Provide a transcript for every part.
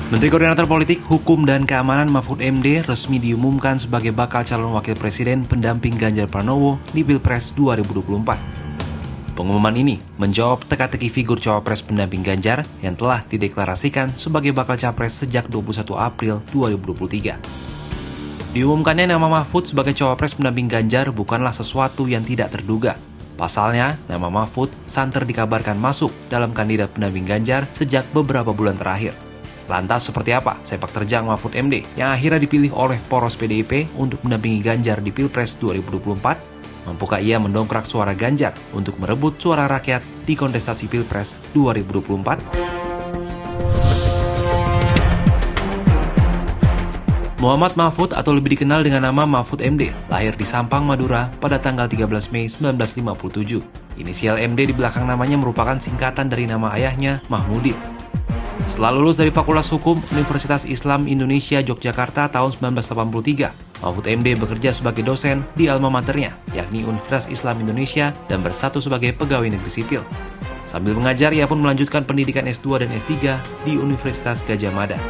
Menteri Koordinator Politik, Hukum, dan Keamanan Mahfud MD resmi diumumkan sebagai bakal calon wakil presiden pendamping Ganjar Pranowo di Pilpres 2024. Pengumuman ini menjawab teka-teki figur cawapres pendamping Ganjar yang telah dideklarasikan sebagai bakal capres sejak 21 April 2023. Diumumkannya nama Mahfud sebagai cawapres pendamping Ganjar bukanlah sesuatu yang tidak terduga. Pasalnya, nama Mahfud santer dikabarkan masuk dalam kandidat pendamping Ganjar sejak beberapa bulan terakhir. Lantas seperti apa sepak terjang Mahfud MD yang akhirnya dipilih oleh poros PDIP untuk mendampingi Ganjar di Pilpres 2024? Mampukah ia mendongkrak suara Ganjar untuk merebut suara rakyat di kontestasi Pilpres 2024? Muhammad Mahfud atau lebih dikenal dengan nama Mahfud MD, lahir di Sampang, Madura pada tanggal 13 Mei 1957. Inisial MD di belakang namanya merupakan singkatan dari nama ayahnya, Mahmudin. Setelah lulus dari Fakultas Hukum Universitas Islam Indonesia Yogyakarta tahun 1983, Mahfud MD bekerja sebagai dosen di alma maternya, yakni Universitas Islam Indonesia, dan berstatus sebagai pegawai negeri sipil. Sambil mengajar, ia pun melanjutkan pendidikan S2 dan S3 di Universitas Gadjah Mada.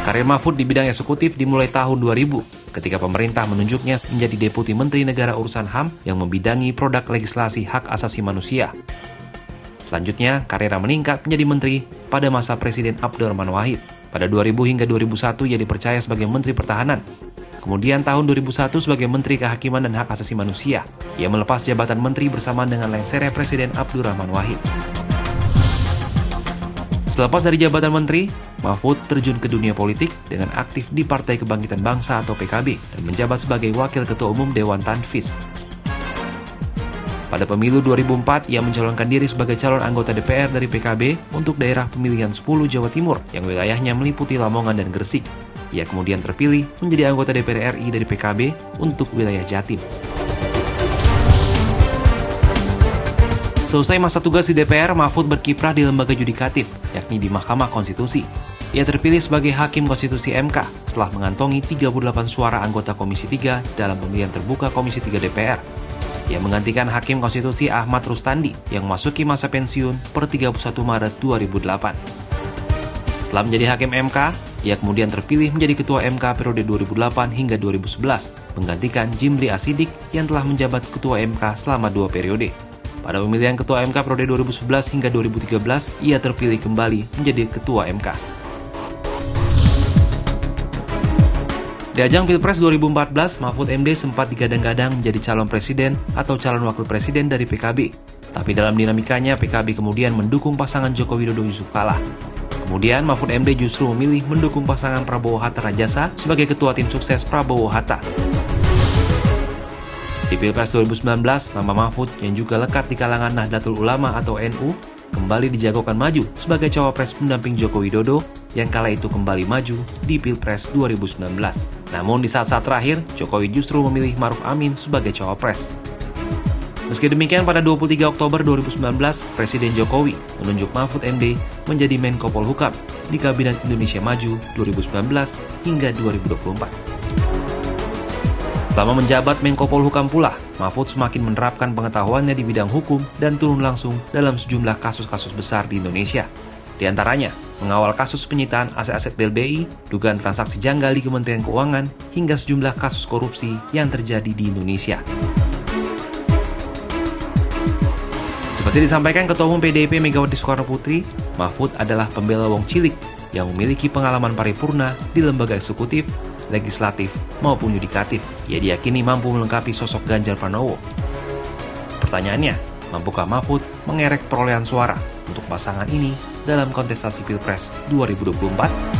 Karir Mahfud di bidang eksekutif dimulai tahun 2000, ketika pemerintah menunjuknya menjadi Deputi Menteri Negara Urusan HAM yang membidangi produk legislasi hak asasi manusia. Selanjutnya, karirnya meningkat menjadi menteri pada masa Presiden Abdurrahman Wahid. Pada 2000 hingga 2001, ia dipercaya sebagai Menteri Pertahanan. Kemudian tahun 2001 sebagai Menteri Kehakiman dan Hak Asasi Manusia. Ia melepas jabatan menteri bersamaan dengan lengsernya Presiden Abdurrahman Wahid. Selepas dari jabatan menteri, Mahfud terjun ke dunia politik dengan aktif di Partai Kebangkitan Bangsa atau PKB dan menjabat sebagai Wakil Ketua Umum Dewan Tanfis. Pada pemilu 2004, ia mencalonkan diri sebagai calon anggota DPR dari PKB untuk daerah pemilihan 10 Jawa Timur yang wilayahnya meliputi Lamongan dan Gresik. Ia kemudian terpilih menjadi anggota DPR RI dari PKB untuk wilayah Jatim. Selesai masa tugas di DPR, Mahfud berkiprah di lembaga yudikatif, yakni di Mahkamah Konstitusi. Ia terpilih sebagai Hakim Konstitusi MK setelah mengantongi 38 suara anggota Komisi 3 dalam pemilihan terbuka Komisi 3 DPR. Ia menggantikan Hakim Konstitusi Ahmad Rustandi yang memasuki masa pensiun per 31 Maret 2008. Setelah menjadi Hakim MK, ia kemudian terpilih menjadi Ketua MK periode 2008 hingga 2011, menggantikan Jimli Asidik yang telah menjabat Ketua MK selama 2 periode. Pada pemilihan Ketua MK periode 2011 hingga 2013, ia terpilih kembali menjadi Ketua MK. Di ajang Pilpres 2014, Mahfud MD sempat digadang-gadang menjadi calon presiden atau calon wakil presiden dari PKB. Tapi dalam dinamikanya, PKB kemudian mendukung pasangan Joko Widodo Yusuf Kala. Kemudian Mahfud MD justru memilih mendukung pasangan Prabowo Hatta Rajasa sebagai ketua tim sukses Prabowo Hatta. Di Pilpres 2019, nama Mahfud yang juga lekat di kalangan Nahdlatul Ulama atau NU kembali dijagokan maju sebagai cawapres pendamping Joko Widodo yang kala itu kembali maju di Pilpres 2019. Namun di saat-saat terakhir, Jokowi justru memilih Maruf Amin sebagai cawapres. Meski demikian, pada 23 Oktober 2019, Presiden Jokowi menunjuk Mahfud MD menjadi Menko Polhukam di Kabinet Indonesia Maju 2019 hingga 2024. Selama menjabat Menko Polhukam pula, Mahfud semakin menerapkan pengetahuannya di bidang hukum dan turun langsung dalam sejumlah kasus-kasus besar di Indonesia. Di antaranya, mengawal kasus penyitaan aset-aset BLBI, dugaan transaksi janggal di Kementerian Keuangan, hingga sejumlah kasus korupsi yang terjadi di Indonesia. Seperti disampaikan Ketua Umum PDIP Megawati Soekarnoputri, Mahfud adalah pembela wong cilik yang memiliki pengalaman paripurna di lembaga eksekutif, legislatif, maupun yudikatif. Ia diyakini mampu melengkapi sosok Ganjar Pranowo. Pertanyaannya, mampukah Mahfud mengerek perolehan suara untuk pasangan ini dalam kontestasi Pilpres 2024?